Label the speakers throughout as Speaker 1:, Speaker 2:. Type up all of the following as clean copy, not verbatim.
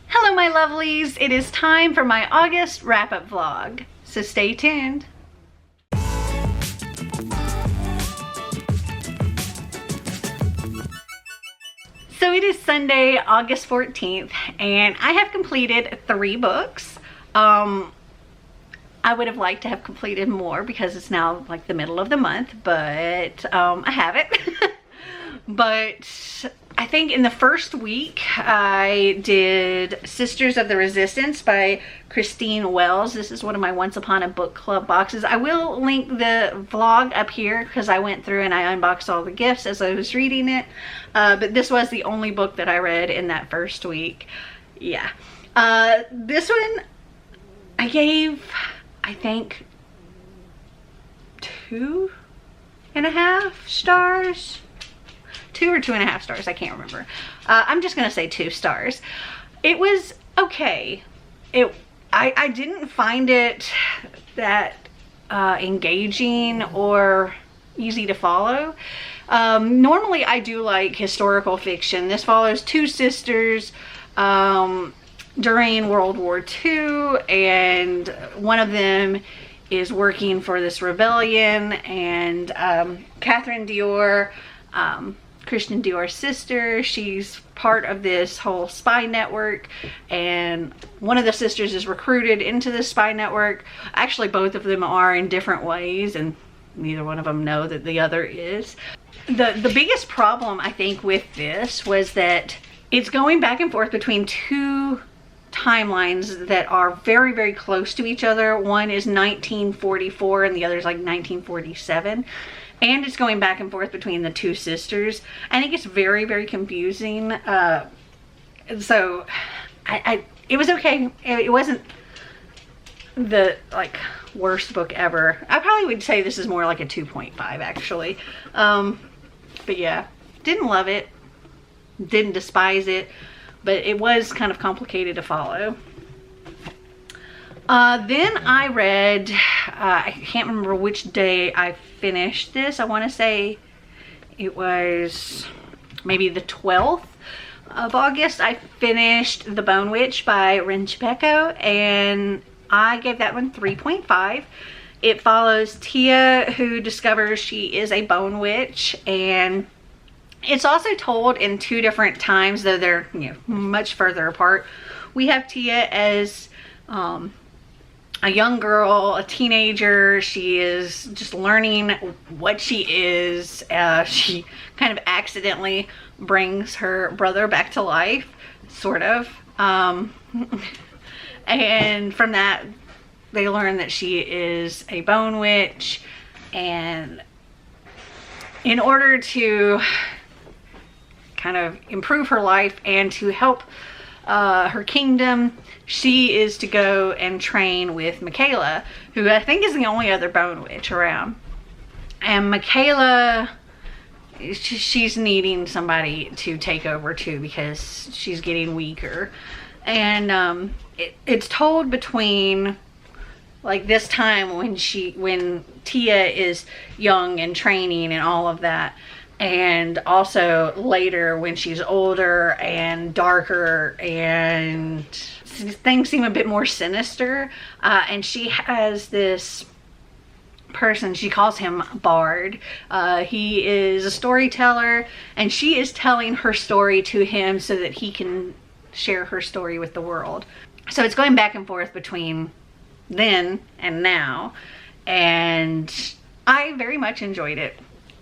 Speaker 1: Hello my lovelies, it is time for my August wrap-up vlog, so stay tuned. So it is Sunday, August 14th, and I have completed 3 books. I would have liked to have completed more because it's now like the middle of the month, but I haven't. But I think in the first week I did Sisters of the Resistance by Christine Wells. This is one of my Once Upon a Book Club boxes. I will link the vlog up here because I went through and I unboxed all the gifts as I was reading it. But this was the only book that I read in that first week. Yeah. This one I gave, I think, 2.5 stars. 2 or 2.5 stars, I can't remember. I'm just gonna say 2 stars. It was okay. I didn't find it that engaging or easy to follow. Normally I do like historical fiction. This follows 2 sisters during World War II, and one of them is working for this rebellion, and Catherine Dior, Christian Dior's sister, she's part of this whole spy network, and one of the sisters is recruited into this spy network. Actually, both of them are in different ways, and neither one of them know that the other is. The biggest problem, I think, with this was that it's going back and forth between 2 timelines that are very, very close to each other. One is 1944 and the other is like 1947. And it's going back and forth between the 2 sisters, and it gets very, very confusing. So it was okay. It wasn't the like worst book ever. I probably would say this is more like a 2.5 actually. But yeah, didn't love it, didn't despise it, but it was kind of complicated to follow. Then I read, I can't remember which day I finished this. I want to say it was maybe the 12th of August. I finished The Bone Witch by Rin Chipeco, and I gave that one 3.5. It follows Tia, who discovers she is a bone witch, and it's also told in 2 different times, though they're, you know, much further apart. We have Tia as a young girl, a teenager. She is just learning what she is. She kind of accidentally brings her brother back to life, sort of. And from that, they learn that she is a bone witch. And in order to kind of improve her life and to help her kingdom, she is to go and train with Michaela, who I think is the only other bone witch around. And Michaela, she's needing somebody to take over too because she's getting weaker. And it's told between like this time when Tia is young and training and all of that, and also later when she's older and darker and things seem a bit more sinister. And she has this person, she calls him Bard. He is a storyteller, and she is telling her story to him so that he can share her story with the world. So it's going back and forth between then and now, and I very much enjoyed it.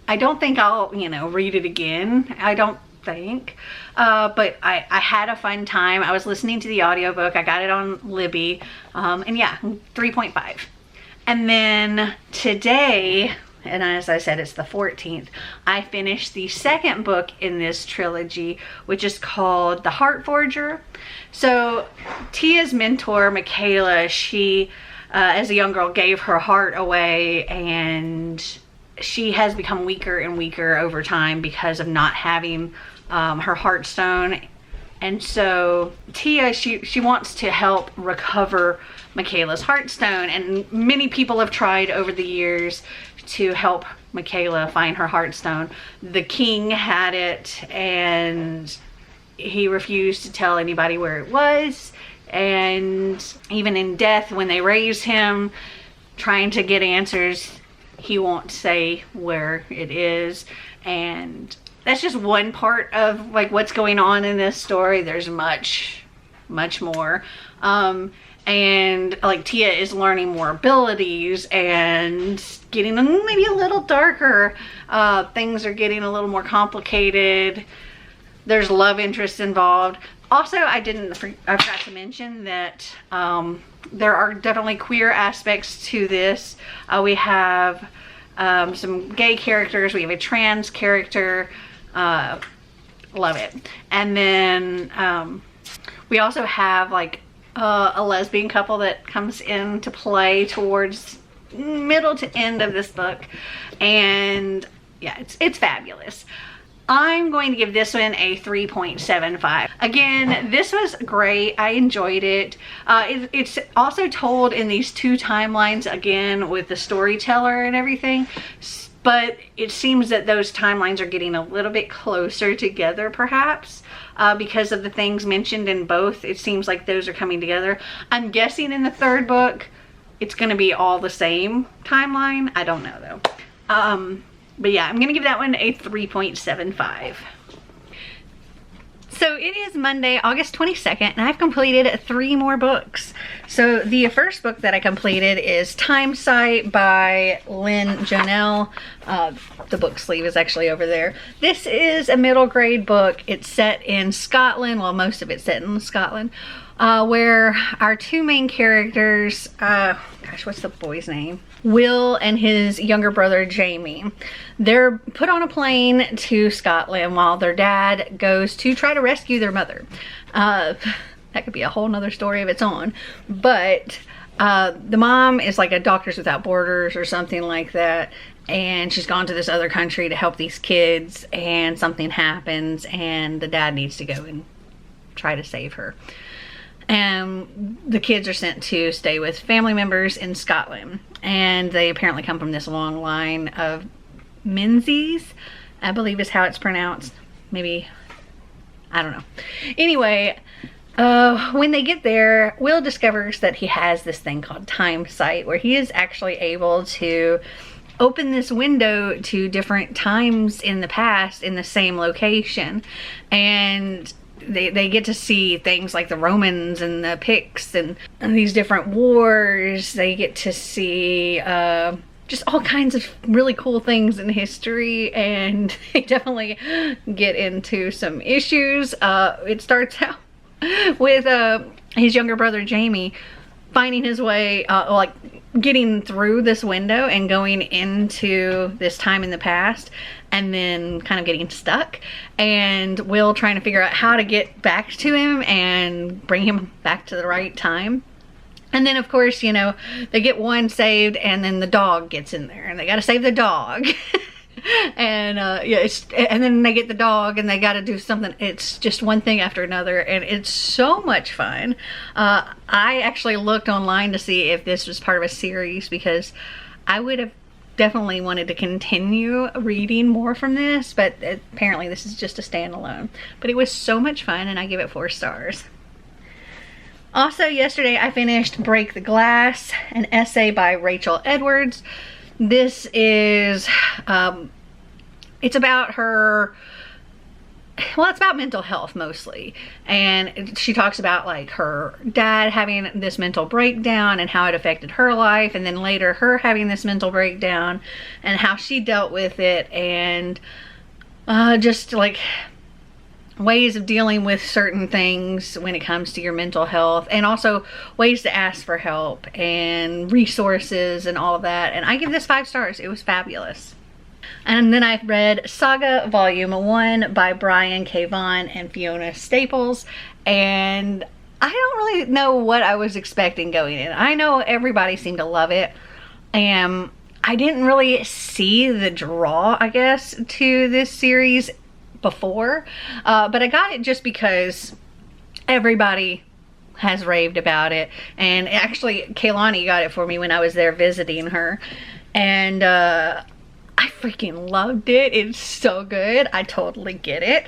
Speaker 1: I don't think I'll, you know, read it again. I don't think. But I had a fun time. I was listening to the audiobook. I got it on Libby. And yeah, 3.5. And then today, and as I said, it's the 14th, I finished the 2nd book in this trilogy, which is called The Heart Forger. So Tia's mentor, Michaela, she, as a young girl, gave her heart away, and she has become weaker and weaker over time because of not having her heart stone. And so Tia, she wants to help recover Michaela's heart stone, and many people have tried over the years to help Michaela find her heart stone. The king had it, and he refused to tell anybody where it was. And even in death, when they raise him, trying to get answers, he won't say where it is. And that's just one part of like what's going on in this story. There's much more. And like Tia is learning more abilities and getting maybe a little darker. Things are getting a little more complicated. There's love interest involved. Also, I forgot to mention that there are definitely queer aspects to this. We have some gay characters. We have a trans character. Love it. And then we also have like a lesbian couple that comes into play towards middle to end of this book. And yeah, it's fabulous. I'm going to give this one a 3.75. Again, this was great. I enjoyed it. It's also told in these two timelines, again, with the storyteller and everything. But it seems that those timelines are getting a little bit closer together, perhaps, because of the things mentioned in both. It seems like those are coming together. I'm guessing in the third book, it's going to be all the same timeline. I don't know, though. But yeah, I'm going to give that one a 3.75. So it is Monday, August 22nd, and I've completed 3 more books. So the first book that I completed is Time Sight by Lynn Jonell. The book sleeve is actually over there. This is a middle grade book. It's set in Scotland. Well, most of it's set in Scotland. Where our 2 main characters, gosh, what's the boy's name? Will and his younger brother, Jamie. They're put on a plane to Scotland while their dad goes to try to rescue their mother. That could be a whole nother story of its own. But the mom is like a Doctors Without Borders or something like that. And she's gone to this other country to help these kids, and something happens and the dad needs to go and try to save her. And the kids are sent to stay with family members in Scotland. And they apparently come from this long line of Menzies, I believe is how it's pronounced. Maybe, I don't know. Anyway, when they get there, Will discovers that he has this thing called Time Sight, where he is actually able to open this window to different times in the past in the same location. And they get to see things like the Romans and the Picts and these different wars. They get to see just all kinds of really cool things in history, and they definitely get into some issues. It starts out with his younger brother Jamie finding his way, like getting through this window and going into this time in the past, and then kind of getting stuck, and Will trying to figure out how to get back to him and bring him back to the right time. And then of course, you know, they get one saved, and then the dog gets in there and they got to save the dog. And yeah, and then they get the dog and they got to do something. It's just one thing after another, and it's so much fun. I actually looked online to see if this was part of a series, because I would have definitely wanted to continue reading more from this, but apparently this is just a standalone. But it was so much fun, and I give it 4 stars. Also, yesterday I finished Break the Glass, an essay by Rachel Edwards. This is, it's about her, well, it's about mental health mostly. And she talks about like her dad having this mental breakdown and how it affected her life. And then later her having this mental breakdown and how she dealt with it. And just like ways of dealing with certain things when it comes to your mental health, and also ways to ask for help and resources and all of that. And I give this 5 stars. It was fabulous. And then I read Saga Volume 1 by Brian K. Vaughan and Fiona Staples, and I don't really know what I was expecting going in. I know everybody seemed to love it, and I didn't really see the draw, I guess, to this series before, but I got it just because everybody has raved about it. And actually Kaylani got it for me when I was there visiting her, and I freaking loved it. It's so good. I totally get it.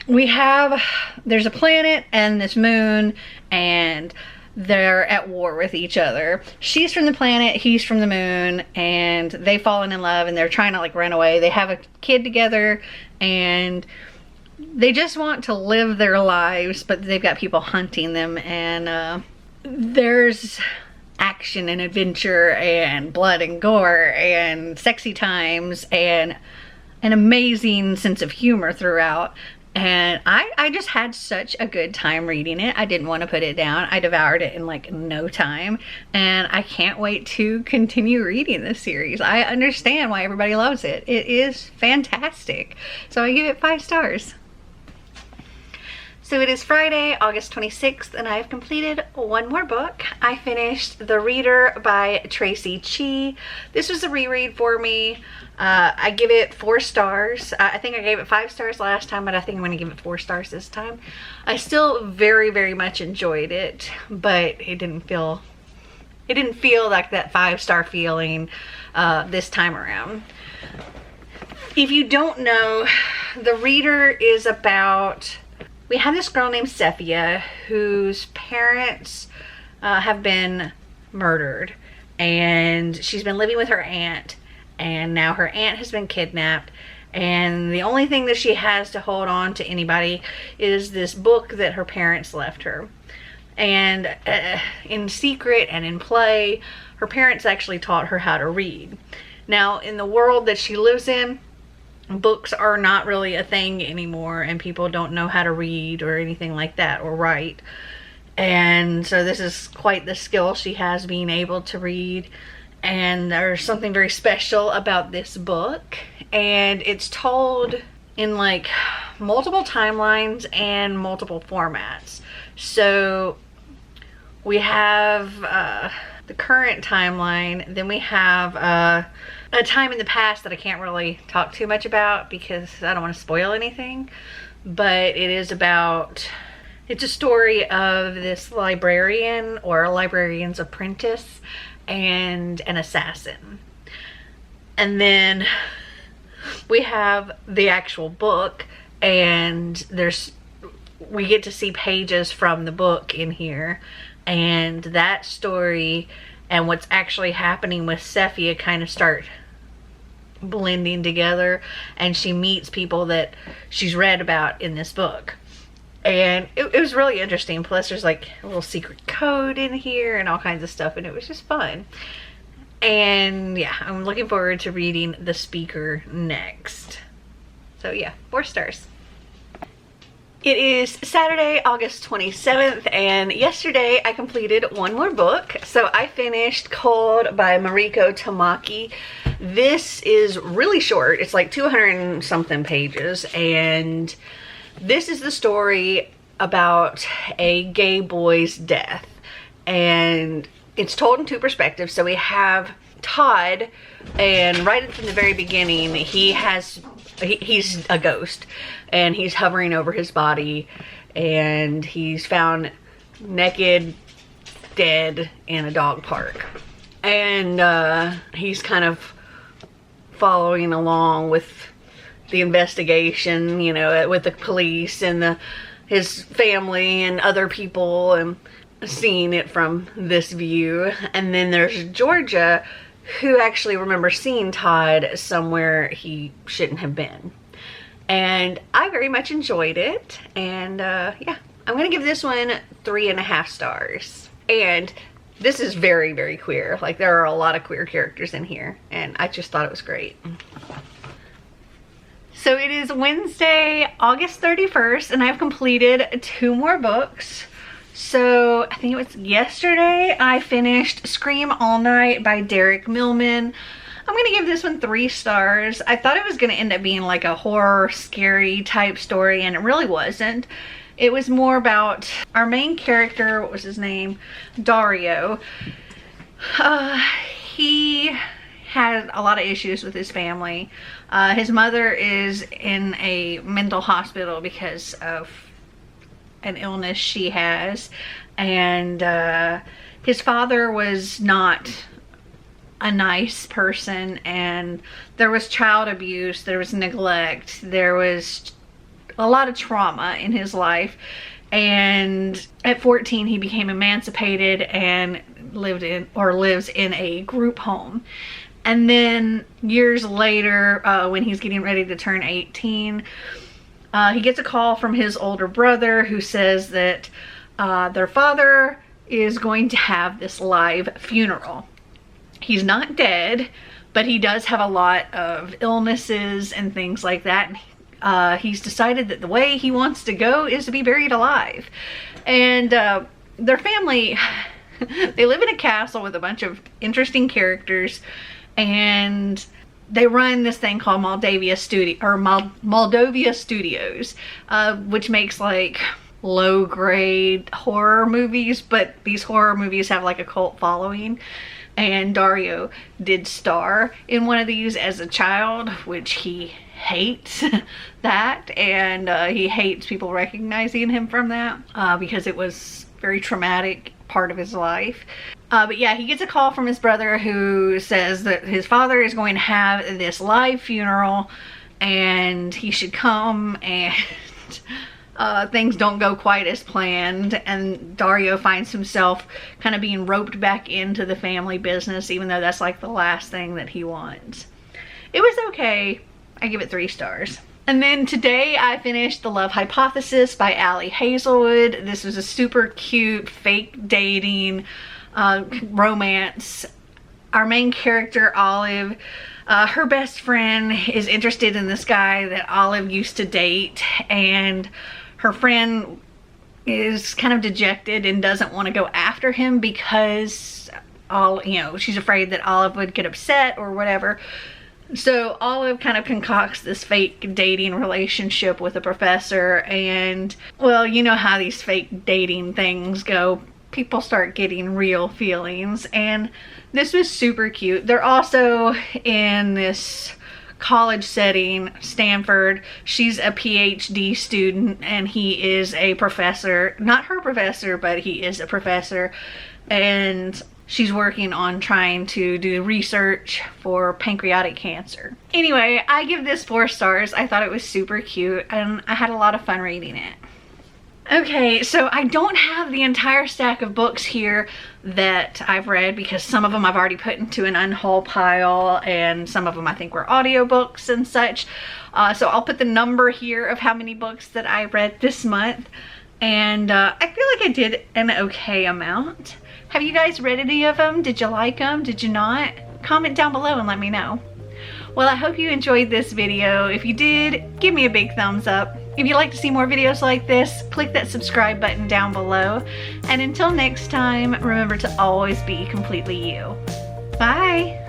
Speaker 1: there's a planet and this moon, and they're at war with each other. She's from the planet, he's from the moon, and they've fallen in love and they're trying to like run away. They have a kid together and they just want to live their lives, but they've got people hunting them, and there's action and adventure and blood and gore and sexy times and an amazing sense of humor throughout. And I just had such a good time reading it. I didn't want to put it down. I devoured it in like no time, and I can't wait to continue reading this series. I understand why everybody loves it. It is fantastic. So I give it 5 stars. So it is Friday, August 26th, and I've completed one more book. I finished The Reader by Tracy Chee. This was a reread for me. I give it 4 stars. I think I gave it 5 stars last time, but I think I'm going to give it 4 stars this time. I still very, very much enjoyed it, but it didn't feel like that 5-star feeling this time around. If you don't know, The Reader is about... We have this girl named Sephia whose parents have been murdered, and she's been living with her aunt, and now her aunt has been kidnapped, and the only thing that she has to hold on to anybody is this book that her parents left her. And in secret and in play, her parents actually taught her how to read. Now, in the world that she lives in, books are not really a thing anymore, and people don't know how to read or anything like that, or write. And so this is quite the skill she has, being able to read. And there's something very special about this book, and it's told in like multiple timelines and multiple formats. So we have the current timeline, then we have a time in the past that I can't really talk too much about because I don't want to spoil anything, but it's a story of this librarian, or a librarian's apprentice, and an assassin. And then we have the actual book, and we get to see pages from the book in here, and that story and what's actually happening with Sephia kind of start blending together, and she meets people that she's read about in this book. And it was really interesting. Plus there's like a little secret code in here and all kinds of stuff, and it was just fun. And yeah, I'm looking forward to reading The Speaker next. So yeah, 4 stars. It is Saturday, August 27th, and yesterday I completed one more book. So I finished Cold by Mariko Tamaki. This is really short. It's like 200 and something pages, and this is the story about a gay boy's death. And it's told in 2 perspectives. So we have Todd, and right from the very beginning, he's a ghost, and he's hovering over his body, and he's found naked, dead in a dog park. And he's kind of following along with the investigation, you know, with the police and his family and other people, and seeing it from this view. And then there's Georgia, who actually remembers seeing Todd somewhere he shouldn't have been. And I very much enjoyed it. And yeah, I'm gonna give this one 3.5 stars. And this is very, very queer. Like, there are a lot of queer characters in here, and I just thought it was great. So it is Wednesday, August 31st, and I've completed 2 more books. So I think it was yesterday I finished Scream All Night by Derek Millman. I'm gonna give this one 3 stars. I thought it was gonna end up being like a horror, scary type story, and it really wasn't. It was more about our main character, what was his name? Dario. He had a lot of issues with his family. His mother is in a mental hospital because of an illness she has, and his father was not a nice person, and there was child abuse, there was neglect, there was a lot of trauma in his life. And at 14, he became emancipated and lives in a group home. And then years later, when he's getting ready to turn 18, he gets a call from his older brother who says that their father is going to have this live funeral. He's not dead, but he does have a lot of illnesses and things like that. He's decided that the way he wants to go is to be buried alive. And their family, they live in a castle with a bunch of interesting characters, and they run this thing called Moldavia Studios, which makes like low-grade horror movies, but these horror movies have like a cult following. And Dario did star in one of these as a child, which he hates that, and he hates people recognizing him from that because it was very traumatic part of his life. But yeah, he gets a call from his brother who says that his father is going to have this live funeral and he should come, and things don't go quite as planned, and Dario finds himself kind of being roped back into the family business, even though that's like the last thing that he wants. It was okay. I give it 3 stars. And then today I finished The Love Hypothesis by Ali Hazelwood. This was a super cute fake dating romance. Our main character, Olive, her best friend is interested in this guy that Olive used to date, and her friend is kind of dejected and doesn't want to go after him because she's afraid that Olive would get upset or whatever. So Olive kind of concocts this fake dating relationship with a professor, and well, you know how these fake dating things go. People start getting real feelings, and this was super cute. They're also in this college setting, Stanford. She's a PhD student and he is a professor. Not her professor, but he is a professor, and she's working on trying to do research for pancreatic cancer. Anyway, I give this 4 stars. I thought it was super cute and I had a lot of fun reading it. Okay, so I don't have the entire stack of books here that I've read because some of them I've already put into an unhaul pile, and some of them I think were audiobooks and such. So I'll put the number here of how many books that I read this month, and I feel like I did an okay amount. Have you guys read any of them? Did you like them? Did you not? Comment down below and let me know. Well, I hope you enjoyed this video. If you did, give me a big thumbs up. If you'd like to see more videos like this, click that subscribe button down below. And until next time, remember to always be completely you. Bye!